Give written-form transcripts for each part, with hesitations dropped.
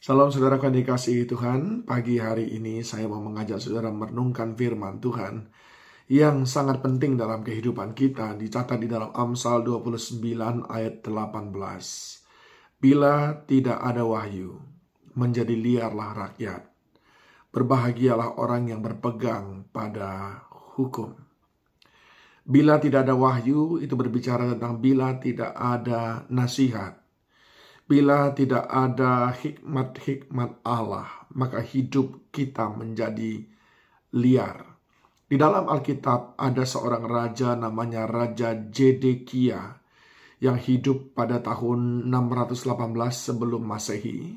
Salam saudaraku yang dikasihi Tuhan. Pagi hari ini saya mau mengajak saudara merenungkan firman Tuhan yang sangat penting dalam kehidupan kita, dicatat di dalam Amsal 29 ayat 18. Bila tidak ada wahyu, menjadi liarlah rakyat. Berbahagialah orang yang berpegang pada hukum. Bila tidak ada wahyu, itu berbicara tentang bila tidak ada nasihat. Bila tidak ada hikmat-hikmat Allah, maka hidup kita menjadi liar. Di dalam Alkitab ada seorang raja namanya Raja Zedekia yang hidup pada tahun 618 sebelum Masehi.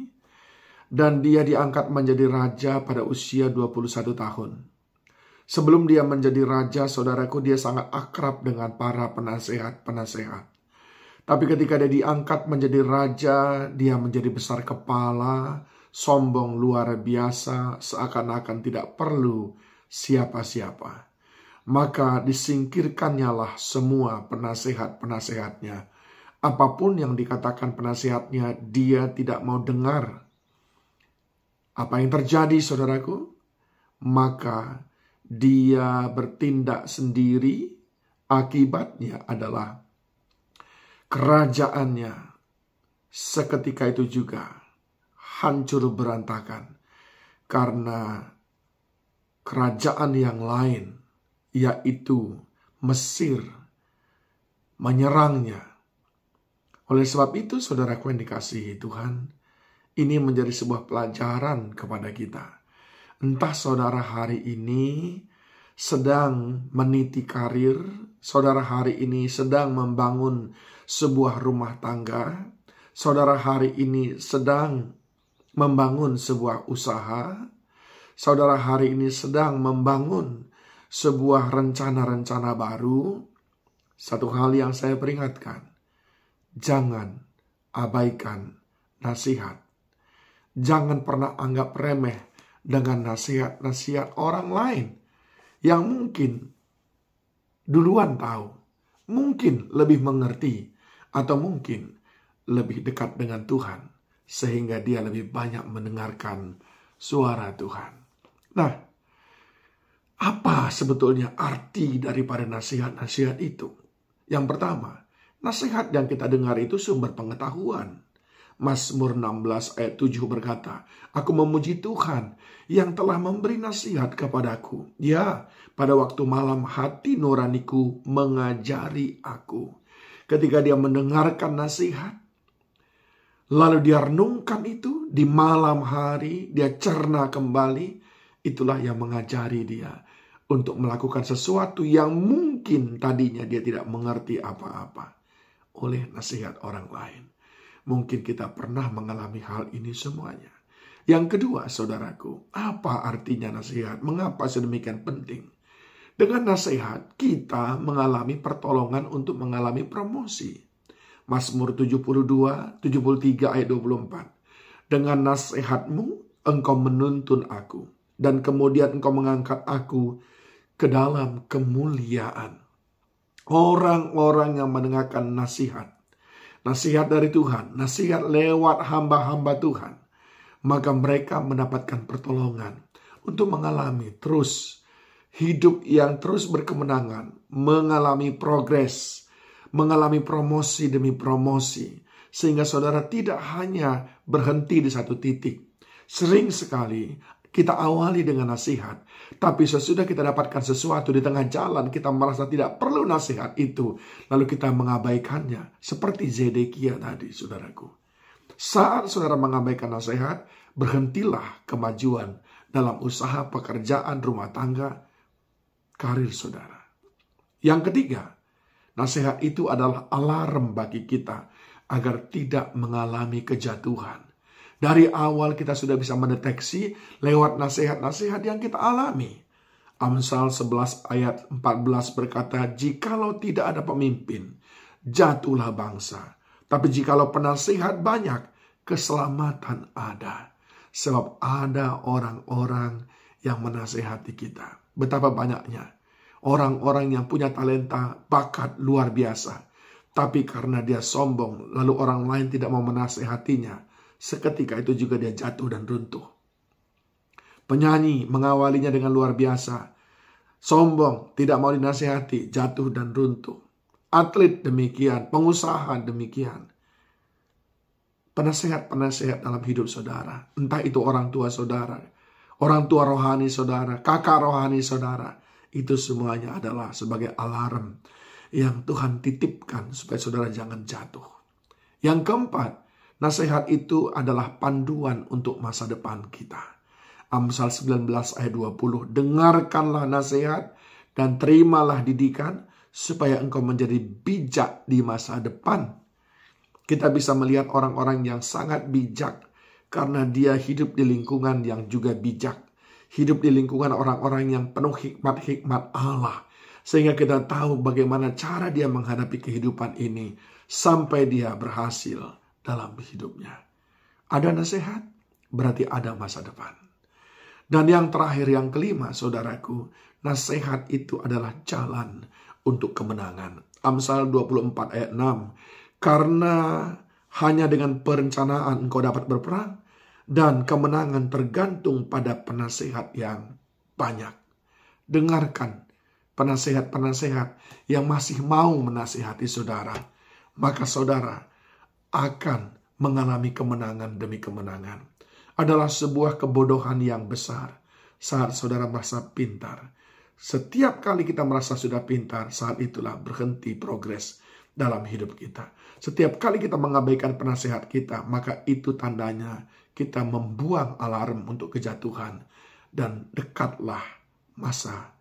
Dan dia diangkat menjadi raja pada usia 21 tahun. Sebelum dia menjadi raja, saudaraku, dia sangat akrab dengan para penasehat-penasehat. Tapi ketika dia diangkat menjadi raja, dia menjadi besar kepala, sombong luar biasa, seakan-akan tidak perlu siapa-siapa. Maka disingkirkannyalah semua penasehat-penasehatnya. Apapun yang dikatakan penasehatnya, dia tidak mau dengar. Apa yang terjadi, saudaraku? Maka dia bertindak sendiri. Akibatnya adalah kerajaannya seketika itu juga hancur berantakan karena kerajaan yang lain, yaitu Mesir, menyerangnya. Oleh sebab itu, saudaraku yang dikasihi Tuhan, ini menjadi sebuah pelajaran kepada kita. Entah saudara hari ini sedang meniti karir, saudara hari ini sedang membangun sebuah rumah tangga, saudara hari ini sedang membangun sebuah usaha, saudara hari ini sedang membangun sebuah rencana-rencana baru. Satu hal yang saya peringatkan, jangan abaikan nasihat. Jangan pernah anggap remeh dengan nasihat-nasihat orang lain yang mungkin duluan tahu, mungkin lebih mengerti, atau mungkin lebih dekat dengan Tuhan, sehingga dia lebih banyak mendengarkan suara Tuhan. Nah, apa sebetulnya arti daripada nasihat-nasihat itu? Yang pertama, nasihat yang kita dengar itu sumber pengetahuan. Mazmur 16 ayat 7 berkata, "Aku memuji Tuhan yang telah memberi nasihat kepadaku. Ya, pada waktu malam hati nuraniku mengajari aku." Ketika dia mendengarkan nasihat, lalu dia renungkan itu di malam hari, dia cerna kembali, itulah yang mengajari dia untuk melakukan sesuatu yang mungkin tadinya dia tidak mengerti apa-apa oleh nasihat orang lain. Mungkin kita pernah mengalami hal ini semuanya. Yang kedua, saudaraku, apa artinya nasihat? Mengapa sedemikian penting? Dengan nasihat, kita mengalami pertolongan untuk mengalami promosi. Mazmur 73 ayat 24. Dengan nasihatmu, engkau menuntun aku. Dan kemudian engkau mengangkat aku ke dalam kemuliaan. Orang-orang yang mendengarkan nasihat dari Tuhan, nasihat lewat hamba-hamba Tuhan, maka mereka mendapatkan pertolongan untuk mengalami terus hidup yang terus berkemenangan, mengalami progres, mengalami promosi demi promosi, sehingga saudara tidak hanya berhenti di satu titik. Sering sekali kita awali dengan nasihat, tapi sesudah kita dapatkan sesuatu di tengah jalan, kita merasa tidak perlu nasihat itu, lalu kita mengabaikannya. Seperti Zedekia tadi, saudaraku. Saat saudara mengabaikan nasihat, berhentilah kemajuan dalam usaha, pekerjaan, rumah tangga, karir saudara. Yang ketiga, nasihat itu adalah alarm bagi kita agar tidak mengalami kejatuhan. Dari awal kita sudah bisa mendeteksi lewat nasihat-nasihat yang kita alami. Amsal 11 ayat 14 berkata, "Jikalau tidak ada pemimpin, jatuhlah bangsa. Tapi jikalau penasihat banyak, keselamatan ada." Sebab ada orang-orang yang menasihati kita. Betapa banyaknya orang-orang yang punya talenta, bakat luar biasa. Tapi karena dia sombong, lalu orang lain tidak mau menasihatinya, seketika itu juga dia jatuh dan runtuh. Penyanyi mengawalinya dengan luar biasa. Sombong, tidak mau dinasihati, jatuh dan runtuh. Atlet demikian, pengusaha demikian. Penasehat-penasehat dalam hidup saudara, entah itu orang tua saudara, orang tua rohani saudara, kakak rohani saudara, itu semuanya adalah sebagai alarm yang Tuhan titipkan supaya saudara jangan jatuh. Yang keempat, nasihat itu adalah panduan untuk masa depan kita. Amsal 19 ayat 20, dengarkanlah nasihat dan terimalah didikan supaya engkau menjadi bijak di masa depan. Kita bisa melihat orang-orang yang sangat bijak karena dia hidup di lingkungan yang juga bijak. Hidup di lingkungan orang-orang yang penuh hikmat-hikmat Allah. Sehingga kita tahu bagaimana cara dia menghadapi kehidupan ini sampai dia berhasil dalam hidupnya. Ada nasihat, berarti ada masa depan. Dan yang terakhir, yang kelima, saudaraku, nasihat itu adalah jalan untuk kemenangan. Amsal 24 ayat 6. Karena hanya dengan perencanaan engkau dapat berperang, dan kemenangan tergantung pada penasehat yang banyak. Dengarkan penasehat-penasehat yang masih mau menasihati saudara, maka saudara akan mengalami kemenangan demi kemenangan. Adalah sebuah kebodohan yang besar saat saudara merasa pintar. Setiap kali kita merasa sudah pintar, saat itulah berhenti progres dalam hidup kita. Setiap kali kita mengabaikan penasehat kita, maka itu tandanya kita membuang alarm untuk kejatuhan. Dan dekatlah masa